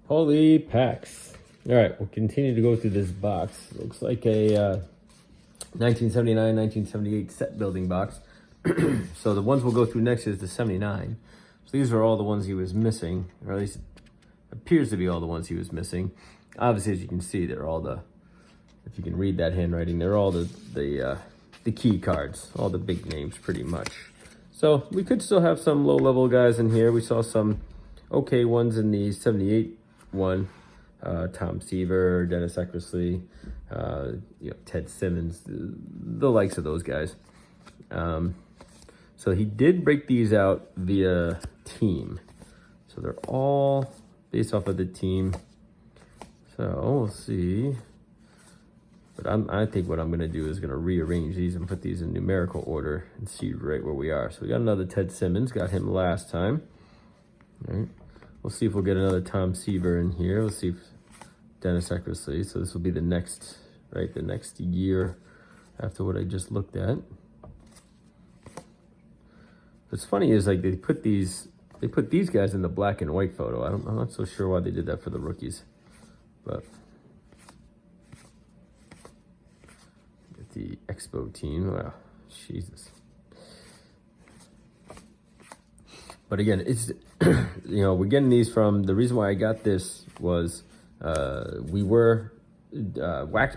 Holy packs. All right, we'll continue to go through this box. Looks like a 1979, 1978 set building box. So the ones we'll go through next is the 79. So these are all the ones he was missing, or at least appears to be all the ones he was missing. Obviously, as you can see, they're all the, if you can read that handwriting, they're all the key cards, all the big names pretty much. So we could still have some low-level guys in here. We saw some okay ones in the 78 one. Tom Seaver, Dennis Eckersley, Ted Simmons, the likes of those guys. So he did break these out via team. So they're all based off of the team. So we'll see. But I think what I'm going to do is going to rearrange these and put these in numerical order and see right where we are. So we got another Ted Simmons, got him last time. All right. We'll see if we'll get another Tom Seaver in here. Let's see if Dennis Eckersley. So this will be the next, right, the next year after what I just looked at. What's funny is like they put these guys in the black and white photo. I'm not so sure why they did that for the rookies, but get the Expo team. Wow, Jesus. But again, it's we're getting these from, the reason why I got this was Wax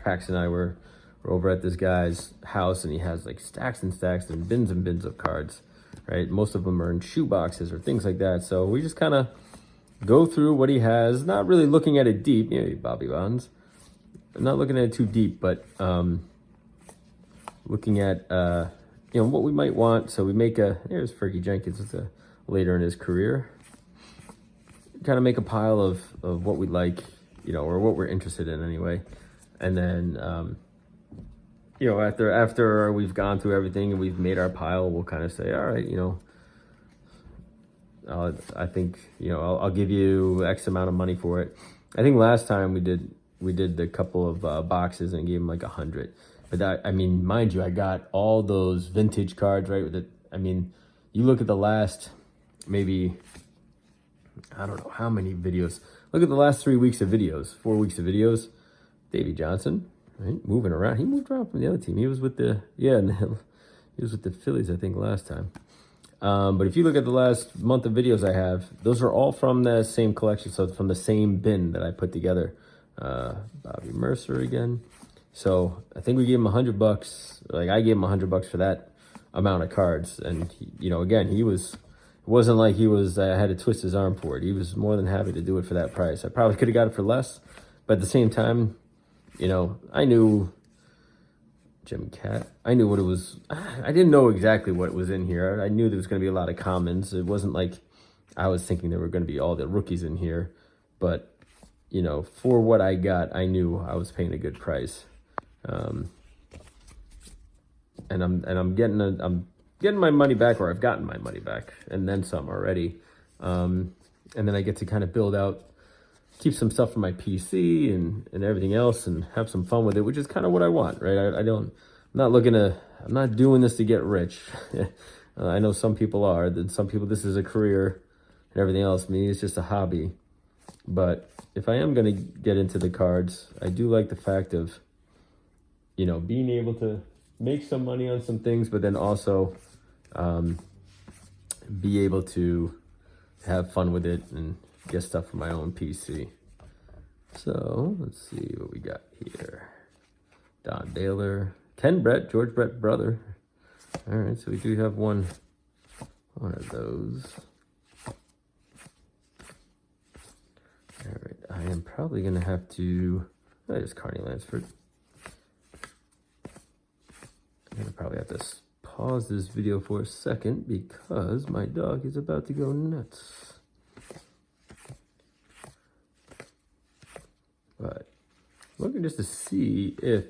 Packs and I were over at this guy's house, and he has like stacks and stacks and bins of cards, right? Most of them are in shoe boxes or things like that. So we just kind of go through what he has, not really looking at it deep. Bobby Bonds, not looking at it too deep, but looking at what we might want. So we make here's Fergie Jenkins. It's later in his career. Kind of make a pile of what we like, or what we're interested in anyway. And then, after we've gone through everything and we've made our pile, we'll kind of say, all right, I think, I'll give you X amount of money for it. I think last time we did the couple of boxes and gave him like 100. But that, mind you, I got all those vintage cards, right? You look at the last, maybe, I don't know how many videos. Look at the last 3 weeks of videos, 4 weeks of videos. Davey Johnson, right? Moving around. He moved around from the other team. He was with the, he was with the Phillies, I think, last time. But if you look at the last month of videos I have, those are all from the same collection. So from the same bin that I put together. Bobby Mercer again. So I think we gave him $100. Like I gave him $100 for that amount of cards. And again, it wasn't like he was, I had to twist his arm for it. He was more than happy to do it for that price. I probably could have got it for less, but at the same time, I knew Jim Cat. I knew what it was. I didn't know exactly what was in here. I knew there was going to be a lot of commons. It wasn't like I was thinking there were going to be all the rookies in here, but for what I got, I knew I was paying a good price. And I'm getting my money back, or I've gotten my money back, and then some already. And then I get to kind of build out, keep some stuff for my PC and everything else, and have some fun with it, which is kind of what I want, right? I'm not doing this to get rich. I know some people are, that some people, this is a career and everything else. Me, it's just a hobby. But if I am going to get into the cards, I do like the fact of, being able to make some money on some things, but then also be able to have fun with it and get stuff for my own PC. So let's see what we got here. Don Baylor, Ken Brett, George Brett brother. All right, so we do have one of those. All right, I am probably gonna have to. There's Carney Lansford. I'm gonna probably have to pause this video for a second because my dog is about to go nuts. But looking just to see if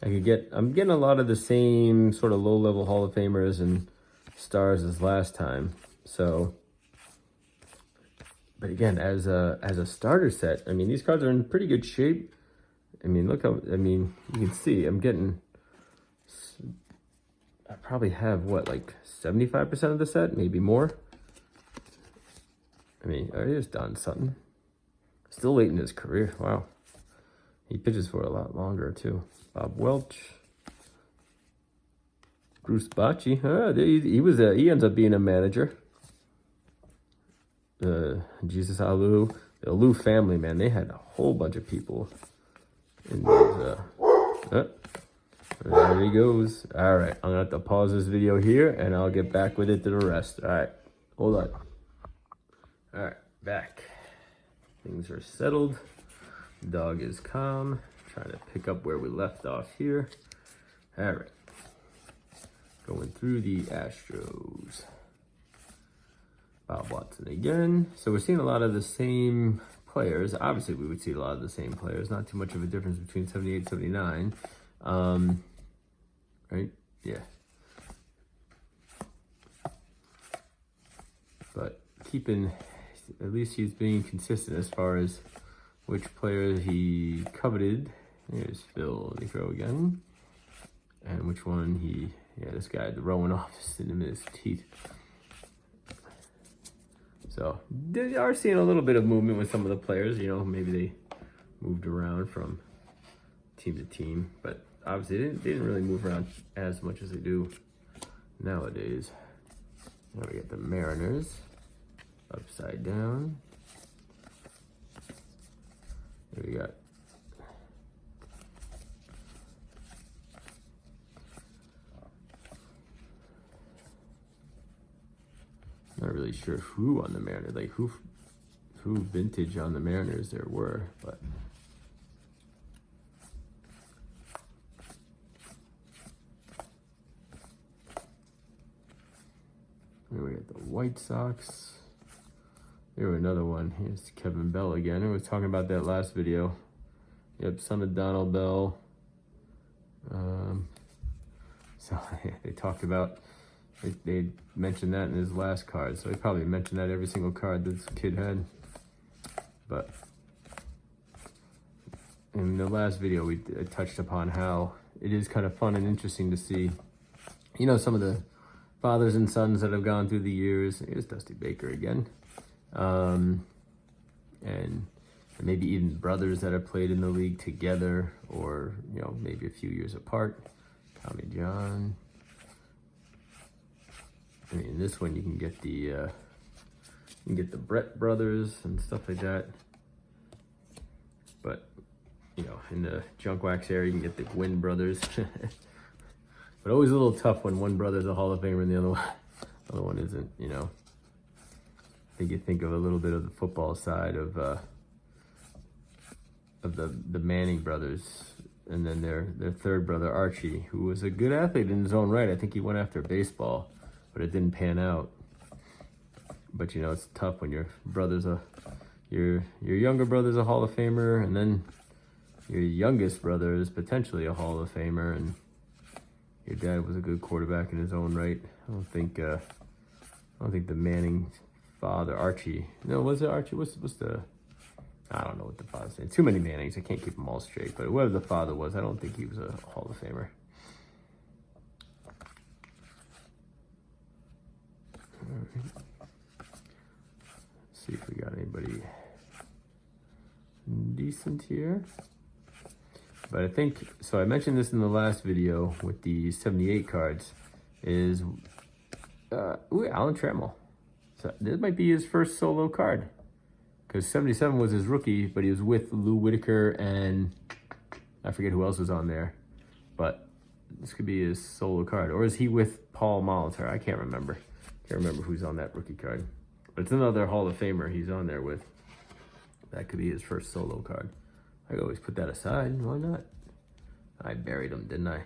I could get, I'm getting a lot of the same sort of low-level Hall of Famers and stars as last time. So, but again, as a starter set, these cards are in pretty good shape. Look how, you can see I'm getting, I probably have what, like 75% of the set, maybe more. There's Don Sutton. Still late in his career. Wow. He pitches for a lot longer, too. Bob Welch. Bruce Bochy. He ends up being a manager. Jesus Alou. The Alou family, man, they had a whole bunch of people in those. There he goes. All right, I'm gonna have to pause this video here, and I'll get back with it to the rest. All right, hold on. All right, back. Things are settled. Dog is calm. Trying to pick up where we left off here. All right, going through the Astros. Bob Watson again. So we're seeing a lot of the same players. Obviously, we would see a lot of the same players. Not too much of a difference between 78, 79. Right? Yeah. But keeping, at least he's being consistent as far as which player he coveted. Here's Phil. Let me throw again. And which one this guy, the Rowan office in his teeth. So they are seeing a little bit of movement with some of the players. You know, maybe they moved around from team to team, but obviously they didn't really move around as much as they do nowadays. Now we got the Mariners upside down. There we got not really sure who on the Mariners, like who vintage on the Mariners there were, but here we got the White Sox. Here we another one. Here's Kevin Bell again. I was talking about that last video. Yep, son of Donald Bell. So they talked about. They mentioned that in his last card, so he probably mentioned that every single card this kid had. But in the last video, we touched upon how it is kind of fun and interesting to see, you know, some of the fathers and sons that have gone through the years. Here's Dusty Baker again. And maybe even brothers that have played in the league together, or, you know, maybe a few years apart. Tommy John. I mean, in this one you can get the Brett brothers and stuff like that. But, you know, in the junk wax area you can get the Gwynn brothers. But always a little tough when one brother's a Hall of Famer and the other one isn't, you know. I think you think of a little bit of the football side of the Manning brothers, and then their third brother Archie, who was a good athlete in his own right. I think he went after baseball, but it didn't pan out. But, you know, it's tough when your brother's your younger brother's a Hall of Famer, and then your youngest brother is potentially a Hall of Famer, and your dad was a good quarterback in his own right. I don't think the Manning father, Archie. No, was it Archie? What's the? I don't know what the father's name. Too many Mannings. I can't keep them all straight. But whoever the father was, I don't think he was a Hall of Famer. All right. Let's see if we got anybody decent here. But I think, so I mentioned this in the last video with the 78 cards, is Alan Trammell. So this might be his first solo card, because 77 was his rookie, but he was with Lou Whitaker and I forget who else was on there. But this could be his solo card. Or is he with Paul Molitor? I can't remember. Can't remember who's on that rookie card. But it's another Hall of Famer he's on there with. That could be his first solo card. I always put that aside. Why not? I buried him, didn't I?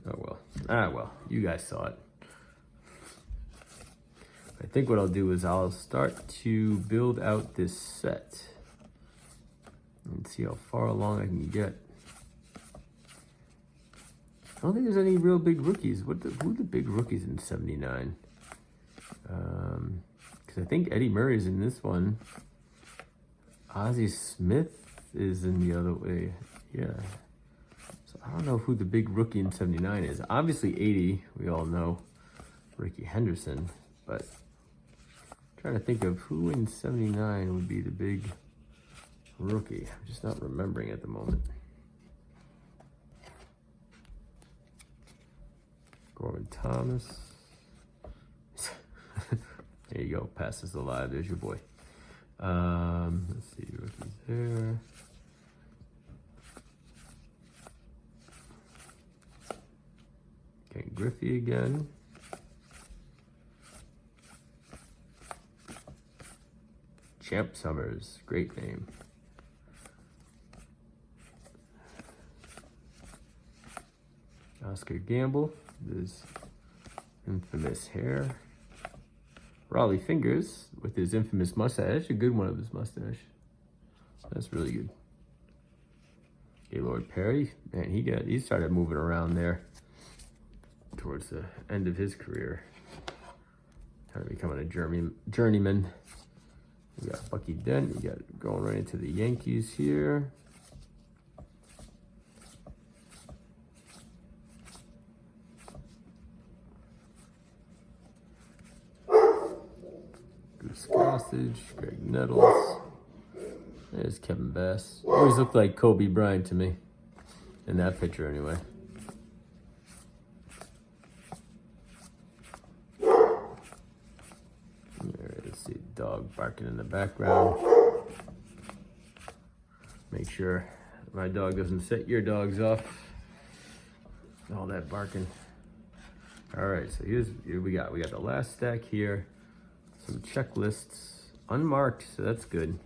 Oh well. Ah well. You guys saw it. I think what I'll do is I'll start to build out this set and see how far along I can get. I don't think there's any real big rookies. Who are the big rookies in 79? Because I think Eddie Murray's in this one. Ozzie Smith is in the other way. Yeah. So I don't know who the big rookie in 79 is. Obviously 80, we all know Ricky Henderson, but I'm trying to think of who in 79 would be the big rookie. I'm just not remembering at the moment. Gorman Thomas. There you go. Passes the live. There's your boy. Let's see. Rookies there. Ken Griffey again. Champ Summers. Great name. Oscar Gamble. His infamous hair. Raleigh Fingers with his infamous mustache. A good one of his mustache. That's really good. Gaylord Perry. Man, he started moving around there towards the end of his career. Kind of becoming a journeyman. You got Bucky Dent. You got going right into the Yankees here. Goose Gossage, Greg Nettles. There's Kevin Bass. Always looked like Kobe Bryant to me. In that picture, anyway. Let's see, dog barking in the background. Make sure my dog doesn't set your dogs off. All that barking. All right, so here we got the last stack here. Some checklists, unmarked, so that's good.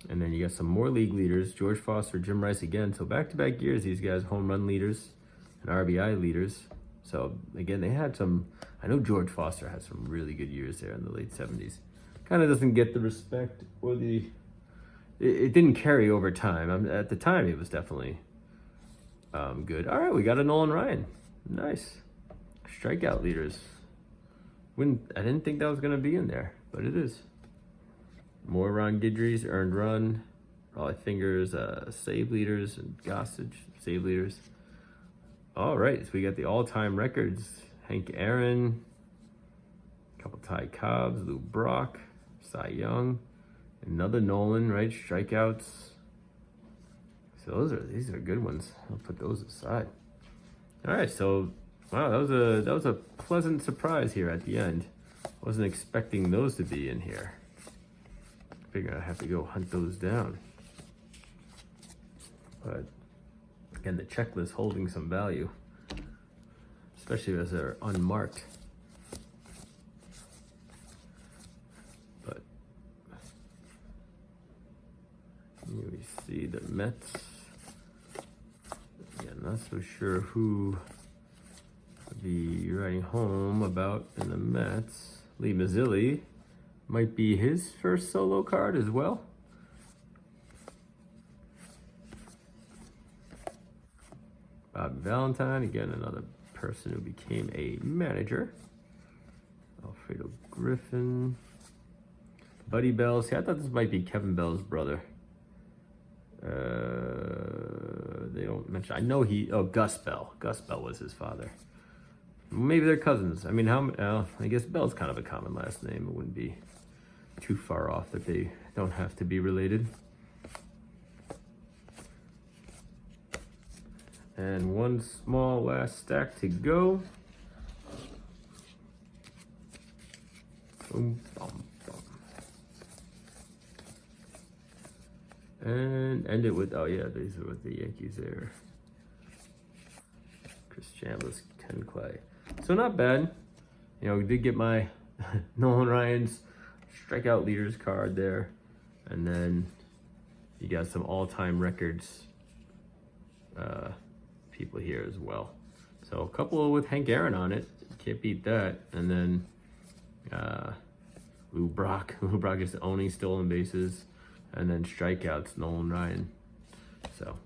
And then you got some more league leaders, George Foster, Jim Rice again. So back-to-back years, these guys home run leaders and RBI leaders. So again, they had some, I know George Foster had some really good years there in the late 70s. Kind of doesn't get the respect or it didn't carry over time. At the time, it was definitely good. All right, we got a Nolan Ryan. Nice. Strikeout leaders. I didn't think that was going to be in there, but it is. More Ron Guidry's earned run. Raleigh Fingers, save leaders, and Gossage, save leaders. All right, so we got the all-time records. Hank Aaron, a couple Ty Cobbs, Lou Brock, Cy Young, another Nolan, right? Strikeouts. So these are good ones. I'll put those aside. All right, so wow, that was a pleasant surprise here at the end. Wasn't expecting those to be in here. Figured I'd have to go hunt those down. But again, the checklist holding some value, especially as they're unmarked. But here we see the Mets. Again, not so sure who to be writing home about in the Mets. Lee Mazzilli might be his first solo card as well. Bob Valentine, again, another person who became a manager. Alfredo Griffin. Buddy Bell. See, I thought this might be Kevin Bell's brother. They don't mention. I know Gus Bell. Gus Bell was his father. Maybe they're cousins. I mean, I guess Bell's kind of a common last name. It wouldn't be too far off that they don't have to be related. And one small last stack to go. Boom, bum, bum. And end it with, oh yeah, these are with the Yankees there. Chris Chambliss, Ken Clay. So not bad. You know, we did get my Nolan Ryan's strikeout leaders card there. And then you got some all-time records people here as well. So a couple with Hank Aaron on it. Can't beat that. And then Lou Brock. Lou Brock is owning stolen bases. And then strikeouts, Nolan Ryan. So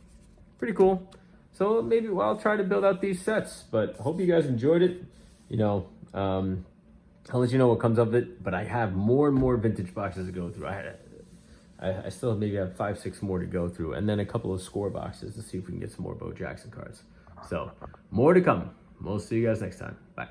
pretty cool. So maybe I'll try to build out these sets, but hope you guys enjoyed it. You know, I'll let you know what comes of it, but I have more and more vintage boxes to go through. I still maybe have 5-6 more to go through, and then a couple of score boxes to see if we can get some more Bo Jackson cards. So more to come. We'll see you guys next time. Bye.